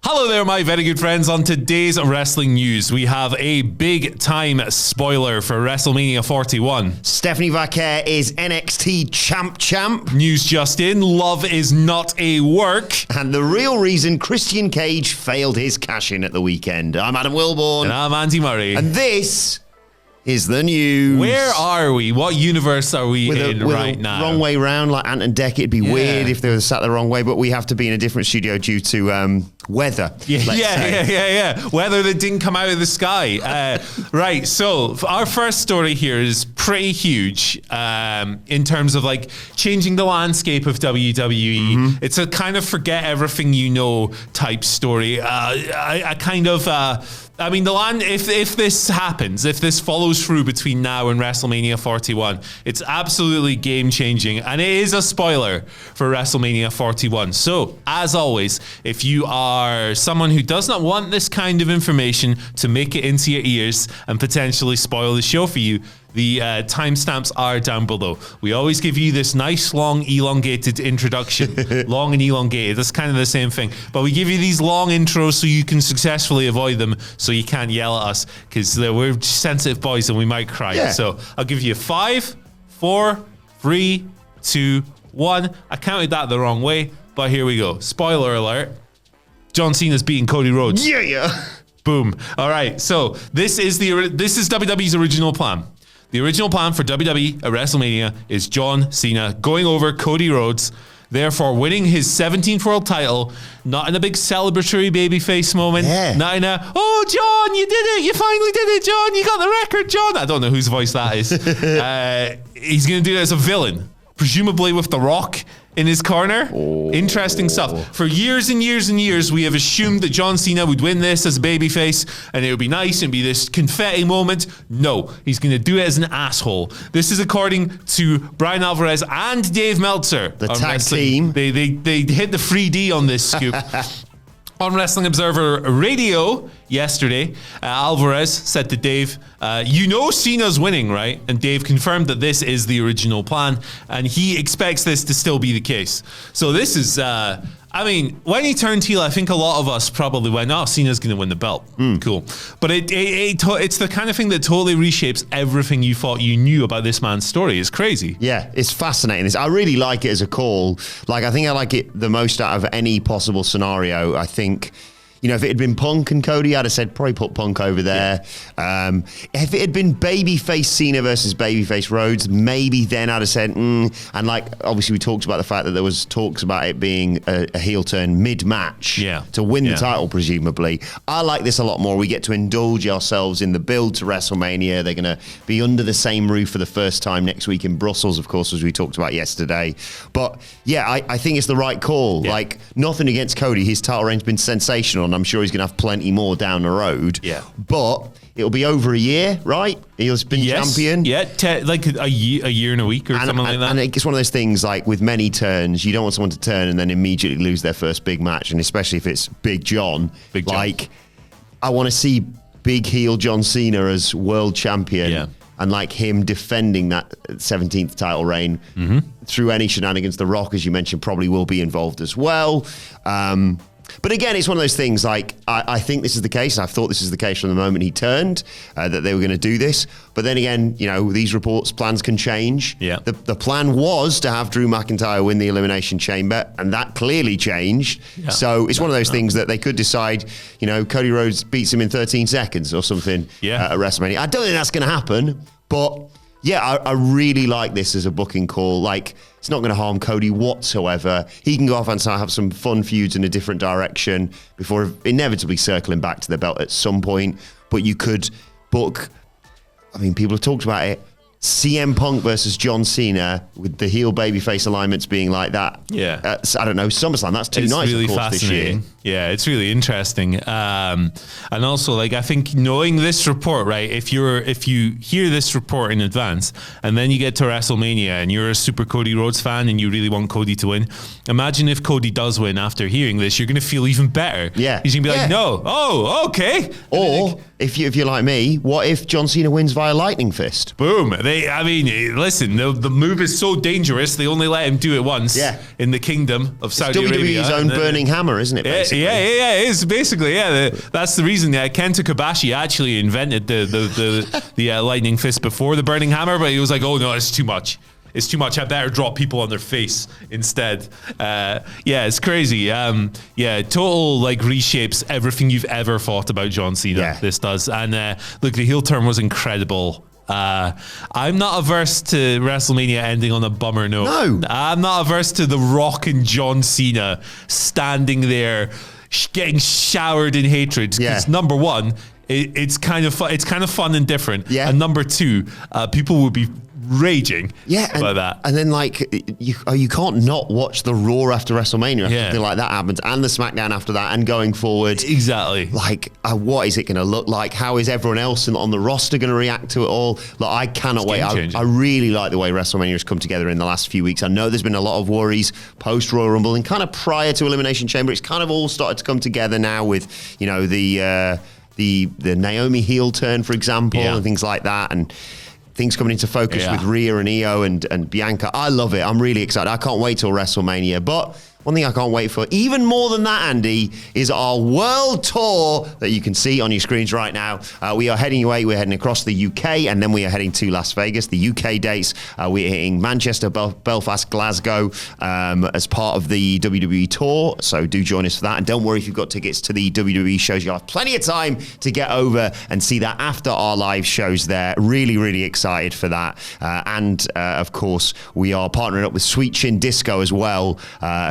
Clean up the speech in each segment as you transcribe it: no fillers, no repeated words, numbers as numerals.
Hello there, my very good friends. On today's wrestling news, we have a big-time spoiler for WrestleMania 41. Stephanie Vaquer is NXT champ. News just in, love is not a work. And the real reason Christian Cage failed his cash-in at the weekend. I'm Adam Wilborn. And I'm Andy Murray. And this is the news. Where are we? What universe are we in right now? Wrong way round, like Ant and Dec. It'd be weird if they were sat the wrong way, but we have to be in a different studio due to weather. Yeah. Weather that didn't come out of the sky. Right, so our first story here is pretty huge in terms of like changing the landscape of WWE. Mm-hmm. It's a kind of forget everything you know type story. If this happens, if this follows through between now and WrestleMania 41, it's absolutely game-changing, and it is a spoiler for WrestleMania 41. So, as always, if you are someone who does not want this kind of information to make it into your ears and potentially spoil the show for you, the timestamps are down below. We always give you this nice, long, elongated introduction. Long and elongated. That's kind of the same thing. But we give you these long intros so you can successfully avoid them, so you can't yell at us, because we're sensitive boys and we might cry. Yeah. So I'll give you 5, 4, 3, 2, 1. I counted that the wrong way, but here we go. Spoiler alert. John Cena's beating Cody Rhodes. Yeah. Boom. All right. So this is WWE's original plan. The original plan for WWE at WrestleMania is John Cena going over Cody Rhodes, therefore winning his 17th world title, not in a big celebratory babyface moment, not in a, oh, John, you did it, you finally did it, John, you got the record, John. I don't know whose voice that is. He's going to do it as a villain, presumably with The Rock in his corner. Interesting stuff. For years and years and years, we have assumed that John Cena would win this as a babyface, and it would be nice and be this confetti moment. No, he's going to do it as an asshole. This is according to Brian Alvarez and Dave Meltzer. The tag team. They hit the 3D on this scoop. On Wrestling Observer Radio yesterday, Alvarez said to Dave, you know Cena's winning, right? And Dave confirmed that this is the original plan, and he expects this to still be the case. So this is, when he turned heel, I think a lot of us probably went, oh, Cena's going to win the belt. Cool. But it's the kind of thing that totally reshapes everything you thought you knew about this man's story. It's crazy. Yeah, it's fascinating. I really like it as a call. I think I like it the most out of any possible scenario. I think, if it had been Punk and Cody, I'd have said probably put Punk over there. Yeah. If it had been babyface Cena versus babyface Rhodes, maybe then I'd have said, And obviously we talked about the fact that there was talks about it being a heel turn mid-match to win the title, presumably. I like this a lot more. We get to indulge ourselves in the build to WrestleMania. They're going to be under the same roof for the first time next week in Brussels, of course, as we talked about yesterday. But yeah, I think it's the right call. Yeah. Nothing against Cody. His title reign's been sensational. I'm sure he's going to have plenty more down the road. Yeah. But it'll be over a year, right? He's been champion. Yeah, a year and a week or something like that. And it's one of those things, with many turns, you don't want someone to turn and then immediately lose their first big match. And especially if it's Big John. I want to see big heel John Cena as world champion. Yeah. And him defending that 17th title reign through any shenanigans. The Rock, as you mentioned, probably will be involved as well. But again, it's one of those things, I think this is the case, and I thought this is the case from the moment he turned, that they were going to do this. But then again, these plans can change. Yeah. The plan was to have Drew McIntyre win the Elimination Chamber, and that clearly changed. Yeah. So it's one of those things that they could decide, Cody Rhodes beats him in 13 seconds or something at WrestleMania. I don't think that's going to happen, but yeah, I really like this as a booking call. It's not going to harm Cody whatsoever. He can go off and have some fun feuds in a different direction before inevitably circling back to the belt at some point. But you could book, people have talked about it, CM Punk versus John Cena with the heel babyface alignments being like that. Yeah. I don't know, SummerSlam, that's two nights, really of course, this year. Yeah, it's really interesting. And also, I think knowing this report, right, if you hear this report in advance and then you get to WrestleMania and you're a super Cody Rhodes fan and you really want Cody to win, imagine if Cody does win after hearing this, you're going to feel even better. Yeah. He's going to be like, no, oh, okay. Or, if you're like me, what if John Cena wins via lightning fist? Boom. Listen, the move is so dangerous, they only let him do it once in the kingdom of Saudi Arabia. WWE's own burning hammer, isn't it, basically? Yeah, it is, basically, that's the reason Kenta Kobashi actually invented the lightning fist before the burning hammer, but he was like, oh no, it's too much. It's too much. I better drop people on their face instead. It's crazy. Total reshapes everything you've ever thought about John Cena. Yeah. This does. And look, the heel turn was incredible. I'm not averse to WrestleMania ending on a bummer note. No. I'm not averse to The Rock and John Cena standing there getting showered in hatred. Because number one, it's kind of fun. It's kind of fun and different. Yeah. And number two, people will be raging about that. And then you can't not watch the Raw after WrestleMania if something like that happens, and the SmackDown after that, and going forward. Exactly. What is it going to look like? How is everyone else on the roster going to react to it all? I cannot wait. I really like the way WrestleMania has come together in the last few weeks. I know there's been a lot of worries post Royal Rumble and kind of prior to Elimination Chamber. It's kind of all started to come together now with the Naomi heel turn, for example, and things like that, and things coming into focus with Rhea and Io and Bianca. I love it. I'm really excited. I can't wait till WrestleMania. But one thing I can't wait for, even more than that, Andy, is our world tour that you can see on your screens right now. We are heading away. We're heading across the UK, and then we are heading to Las Vegas. The UK dates, we're hitting Manchester, Belfast, Glasgow as part of the WWE tour. So do join us for that. And don't worry if you've got tickets to the WWE shows. You'll have plenty of time to get over and see that after our live shows there. Really, really excited for that. Of course, we are partnering up with Sweet Chin Disco as well,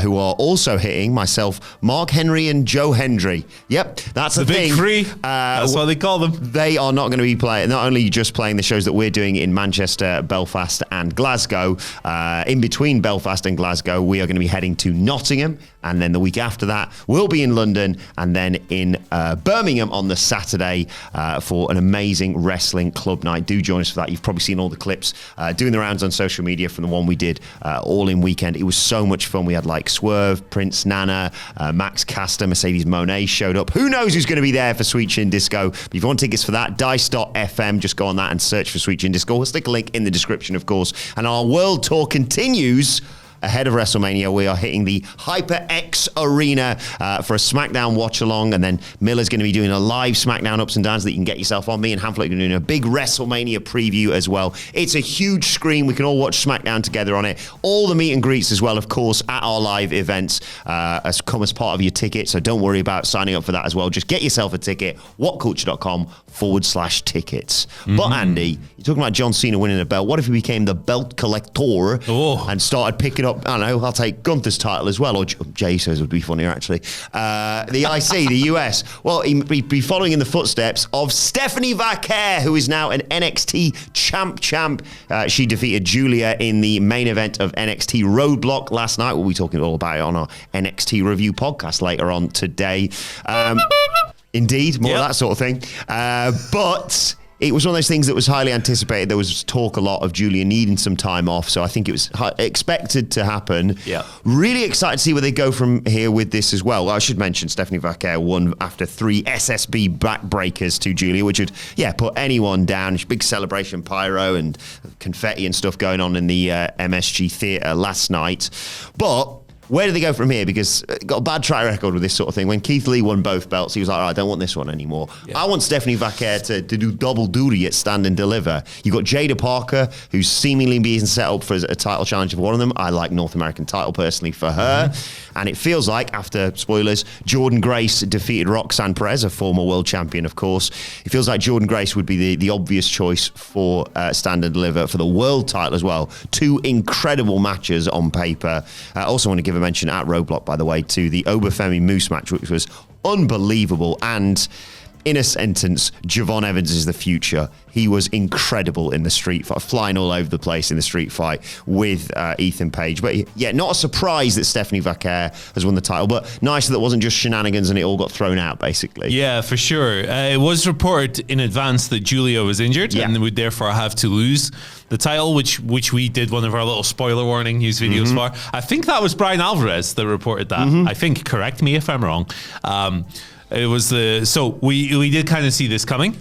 who are also hitting myself, Mark Henry and Joe Hendry. Yep, that's the big thing. Three. That's what they call them. They are not going to be playing, not only just playing the shows that we're doing in Manchester, Belfast and Glasgow. In between Belfast and Glasgow, we are going to be heading to Nottingham, and then the week after that, we'll be in London, and then in Birmingham on the Saturday for an amazing wrestling club night. Do join us for that. You've probably seen all the clips doing the rounds on social media from the one we did all in weekend. It was so much fun. We had Swerve, Prince Nana, Max Caster, Mercedes Moné showed up. Who knows who's going to be there for Sweet Chin Disco? But if you want tickets for that, dice.fm, just go on that and search for Sweet Chin Disco. We'll stick a link in the description, of course. And our world tour continues. Ahead of WrestleMania, we are hitting the HyperX Arena for a SmackDown watch-along, and then Miller's going to be doing a live SmackDown ups and downs that you can get yourself on. Me and Hamflet are going to be doing a big WrestleMania preview as well. It's a huge screen. We can all watch SmackDown together on it. All the meet and greets as well, of course, at our live events come as part of your ticket, so don't worry about signing up for that as well. Just get yourself a ticket, whatculture.com/tickets. But Andy, you're talking about John Cena winning a belt. What if he became the belt collector and started picking up, I don't know, I'll take Gunther's title as well, or Jay says would be funnier actually. The IC, the US. Well, he'd be following in the footsteps of Stephanie Vaquer, who is now an NXT champ. She defeated Julia in the main event of NXT Roadblock last night. We'll be talking all about it on our NXT review podcast later on today. Indeed, more of that sort of thing. But it was one of those things that was highly anticipated. There was talk a lot of Julia needing some time off, so I think it was expected to happen. Yeah. Really excited to see where they go from here with this as well. I should mention Stephanie Vaquer won after 3 SSB backbreakers to Julia, which would, put anyone down. Big celebration, pyro and confetti and stuff going on in the MSG Theatre last night. But where do they go from here? Because got a bad track record with this sort of thing. When Keith Lee won both belts, he was like, I don't want this one anymore. Yeah. I want Stephanie Vaquer to do double duty at Stand and Deliver. You've got Jada Parker, who's seemingly being set up for a title challenge for one of them. I like North American title personally for her. And it feels like, after, spoilers, Jordynne Grace defeated Roxanne Perez, a former world champion, of course. It feels like Jordynne Grace would be the obvious choice for Stand and Deliver for the world title as well. 2 incredible matches on paper. I also want to give a mention at Roadblock, by the way, to the Oberfemi Moose match, which was unbelievable. And in a sentence, Javon Evans is the future. He was incredible in the street fight, flying all over the place in the street fight with Ethan Page. But not a surprise that Stephanie Vaquer has won the title, but nice that it wasn't just shenanigans and it all got thrown out, basically. Yeah, for sure. It was reported in advance that Julia was injured and would therefore have to lose the title, which we did one of our little spoiler warning news videos for. I think that was Brian Alvarez that reported that. I think, correct me if I'm wrong. It was so we did kind of see this coming.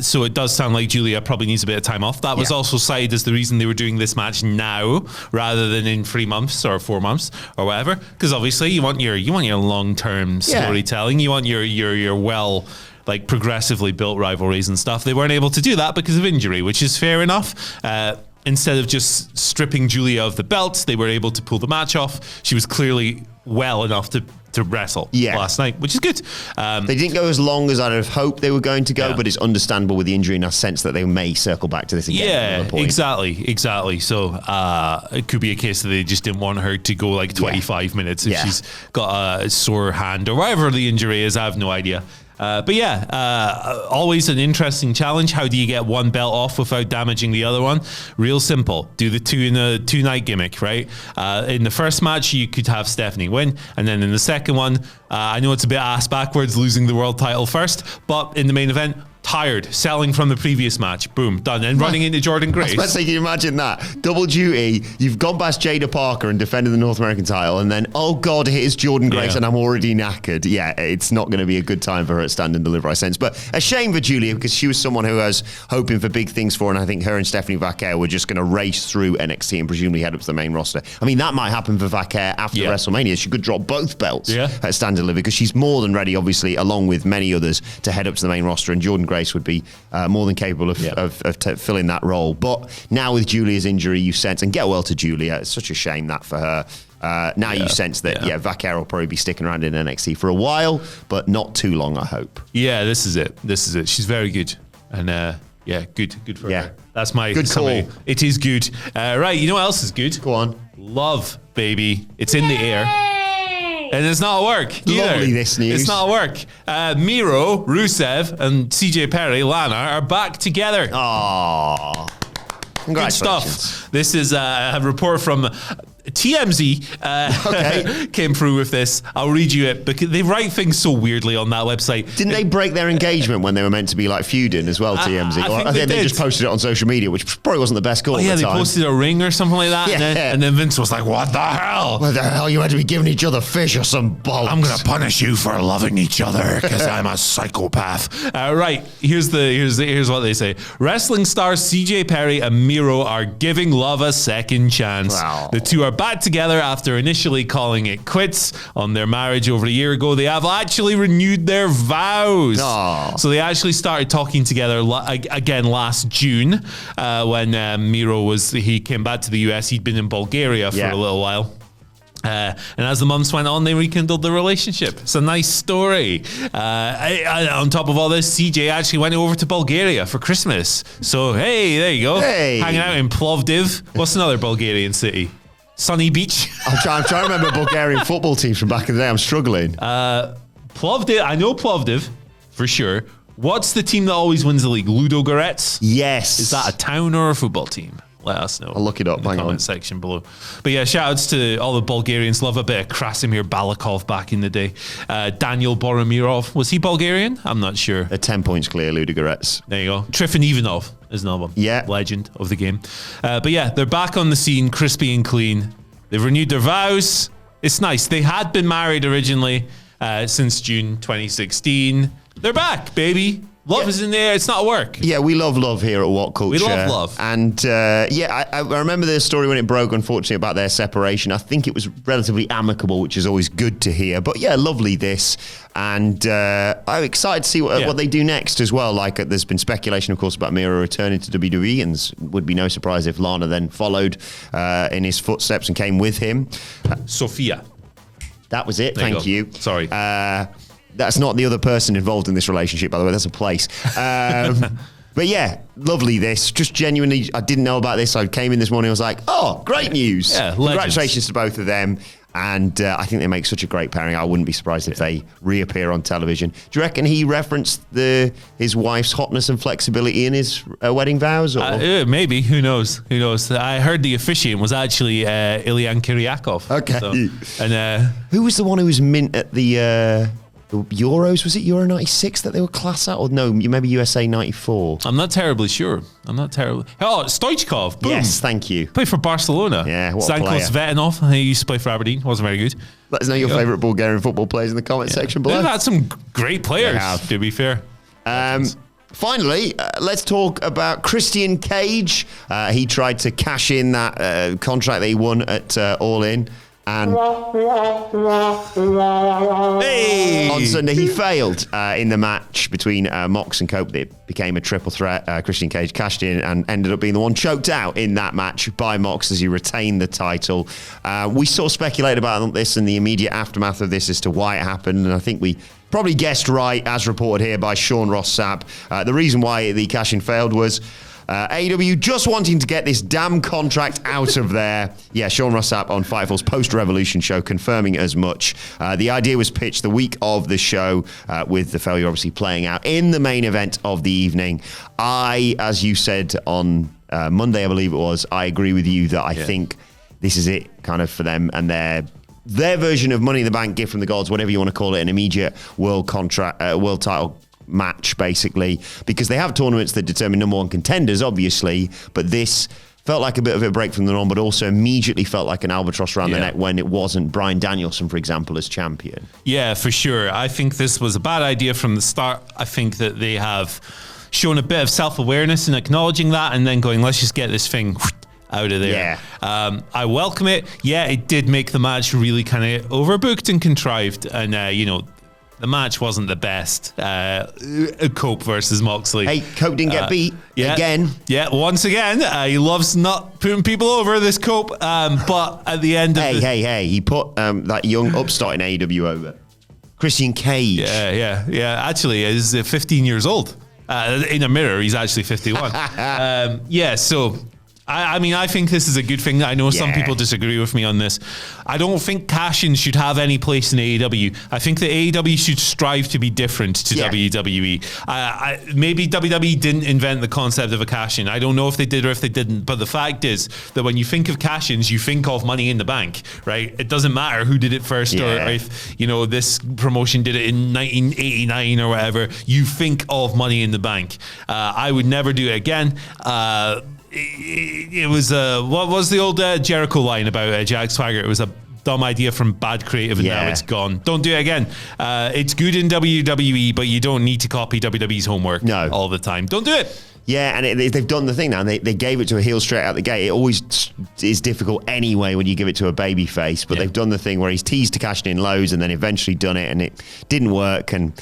So it does sound like Julia probably needs a bit of time off. That was also cited as the reason they were doing this match now rather than in 3 months or 4 months or whatever. Because obviously you want your long-term storytelling. You want your well, like, progressively built rivalries and stuff. They weren't able to do that because of injury, which is fair enough. Instead of just stripping Julia of the belt, they were able to pull the match off. She was clearly well enough to wrestle last night, which is good. They didn't go as long as I'd have hoped they were going to go, but it's understandable with the injury, and I sense that they may circle back to this again. at another point. Exactly. So it could be a case that they just didn't want her to go like 25 minutes if she's got a sore hand or whatever the injury is. I have no idea. Always an interesting challenge. How do you get one belt off without damaging the other one? Real simple. Do the 2-night gimmick, right? In the first match, you could have Stephanie win, and then in the second one, I know it's a bit ass backwards losing the world title first, but in the main event, tired, selling from the previous match, boom, done, and running into Jordan Grace. Let's say, can you imagine that? Double duty, you've gone past Jada Parker and defended the North American title, and then, oh God, here's Jordan Grace, and I'm already knackered. Yeah, it's not going to be a good time for her at Stand and Deliver, I sense. But a shame for Julia, because she was someone who I was hoping for big things for, and I think her and Stephanie Vaquer were just going to race through NXT and presumably head up to the main roster. I mean, that might happen for Vaquer after WrestleMania. She could drop both belts at Stand and Deliver, because she's more than ready, obviously, along with many others, to head up to the main roster, and Jordan Grace would be more than capable of filling that role. But now with Julia's injury, you sense, and get well to Julia, it's such a shame that for her. Now you sense that, Vaquer will probably be sticking around in NXT for a while, but not too long, I hope. Yeah, this is it. She's very good. And good for her. That's my good summary. call. It is good. Right, you know what else is good? Go on. Love, baby. It's in the air. And it's not at work either. Lovely, this news. It's not at work. Miro, Rusev, and CJ Perry, Lana, are back together. Aww. Congratulations. Good stuff. This is a report from TMZ came through with this. I'll read you it because they write things so weirdly on that website. Didn't they break their engagement when they were meant to be like feuding as well, TMZ? I think they just posted it on social media, which probably wasn't the best call at the time. They posted a ring or something like that. And then Vince was like, what the hell? What the hell? You had to be giving each other fish or some bolts. I'm going to punish you for loving each other because I'm a psychopath. Right. Here's what they say. Wrestling stars CJ Perry and Miro are giving love a second chance. Wow. The two are back together after initially calling it quits on their marriage over a year ago. They have actually renewed their vows. Aww. So they actually started talking together again last June when Miro he came back to the US. He'd been in Bulgaria for a little while. And as the months went on, they rekindled the relationship. It's a nice story. On top of all this, CJ actually went over to Bulgaria for Christmas. So, hey, there you go. Hey. Hanging out in Plovdiv. What's another Bulgarian city? Sunny Beach. I'm trying to remember Bulgarian football teams from back in the day. I'm struggling. Plovdiv. I know Plovdiv for sure. What's the team that always wins the league? Ludogorets? Yes. Is that a town or a football team? Let us know. I'll look it up. In the comment section below. But yeah, shout outs to all the Bulgarians. Love a bit of Krasimir Balakov back in the day. Daniel Boromirov. Was he Bulgarian? I'm not sure. They're 10 points clear, Ludogorets. There you go. Trifon Ivanov is another one. Yeah. Legend of the game. But yeah, they're back on the scene, crispy and clean. They've renewed their vows. It's nice. They had been married originally since June 2016. They're back, baby. Love is in there. It's not work. Yeah, we love here at WhatCulture. We love love. And I remember the story when it broke, unfortunately, about their separation. I think it was relatively amicable, which is always good to hear. But yeah, lovely this. And I'm excited to see what they do next as well. Like there's been speculation, of course, about Miro returning to WWE, and would be no surprise if Lana then followed in his footsteps and came with him. Sophia. That was it. There Thank you. Sorry. That's not the other person involved in this relationship, by the way. That's a place. But yeah, lovely this. Just genuinely, I didn't know about this. I came in this morning, I was like, oh, great news. Yeah, congratulations to both of them. And I think they make such a great pairing. I wouldn't be surprised if they reappear on television. Do you reckon he referenced his wife's hotness and flexibility in his wedding vows? Or? Maybe. Who knows? I heard the officiant was actually Ilyan Kiryakov. Okay. So, and who was the one who was mint at the Euros? Was it Euro 96 that they were class at? Or no, maybe USA 94? I'm not terribly sure. Oh, Stoichkov. Boom. Yes, thank you. Played for Barcelona. Yeah, what a player. Stankos Vetinov. He used to play for Aberdeen. Wasn't very good. Let us know your favourite Bulgarian football players in the comment section below. They've had some great players, to be fair. Finally, let's talk about Christian Cage. He tried to cash in that contract that he won at All In. And on Sunday, he failed in the match between Mox and Cope. It became a triple threat. Christian Cage cashed in and ended up being the one choked out in that match by Mox as he retained the title. We sort of speculated about this in the immediate aftermath of this as to why it happened, and I think we probably guessed right, as reported here by Sean Ross Sapp. The reason why the cash-in failed was AEW just wanting to get this damn contract out of there. Yeah, Sean Ross Sapp on Fightful's post-Revolution show confirming as much. The idea was pitched the week of the show, with the failure obviously playing out in the main event of the evening. As you said on Monday, I believe it was, I agree with you that I think this is it kind of for them and their version of Money in the Bank, gift from the gods, whatever you want to call it, an immediate world title match, basically, because they have tournaments that determine number one contenders, obviously, but this felt like a bit of a break from the norm, but also immediately felt like an albatross around the neck when it wasn't Bryan Danielson, for example, as champion. Yeah, for sure. I think this was a bad idea from the start. I think that they have shown a bit of self-awareness in acknowledging that and then going, let's just get this thing out of there. I welcome it. Yeah, it did make the match really kind of overbooked and contrived, and the match wasn't the best. Cope versus Moxley. Hey, Cope didn't get beat again. Yeah, once again. He loves not putting people over, this Cope. But at the end of he put that young upstart in AEW over. Christian Cage. Yeah. Actually, he's 15 years old. In a mirror, he's actually 51. So... I think this is a good thing. I know some people disagree with me on this. I don't think cash-in should have any place in AEW. I think that AEW should strive to be different to WWE. Maybe WWE didn't invent the concept of a cash-in. I don't know if they did or if they didn't. But the fact is that when you think of cash-ins, you think of Money in the Bank, right? It doesn't matter who did it first or if, this promotion did it in 1989 or whatever. You think of Money in the Bank. I would never do it again. It was what was the old Jericho line about Jack Swagger? It was a dumb idea from bad creative, and now it's gone. Don't do it again. It's good in WWE, but you don't need to copy WWE's homework all the time. Don't do it. Yeah, and they've done the thing now. They gave it to a heel straight out the gate. It always is difficult anyway when you give it to a baby face, but they've done the thing where he's teased to cash in loads and then eventually done it, and it didn't work. And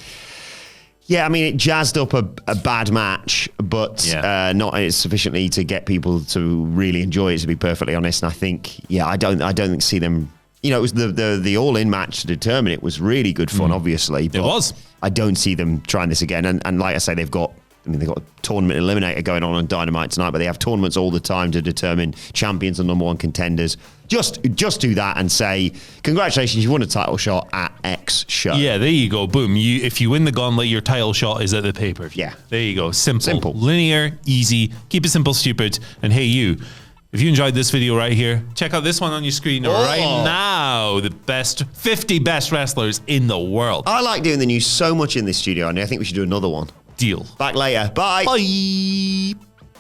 yeah, I mean, it jazzed up a bad match, but not sufficiently to get people to really enjoy it, to be perfectly honest. And I think, I don't see them. It was the all-in match to determine it was really good fun, obviously. But it was. I don't see them trying this again. And like I say, they've got a tournament eliminator going on Dynamite tonight, but they have tournaments all the time to determine champions and number one contenders. Just do that and say, congratulations, you won a title shot at X show. Yeah, there you go. Boom. If you win the gauntlet, your title shot is at the pay-per-view. Yeah. There you go. Simple. Linear, easy. Keep it simple, stupid. And hey, if you enjoyed this video right here, check out this one on your screen right now. The 50 best wrestlers in the world. I like doing the news so much in this studio, and I think we should do another one. Deal. Back later. Bye. Bye.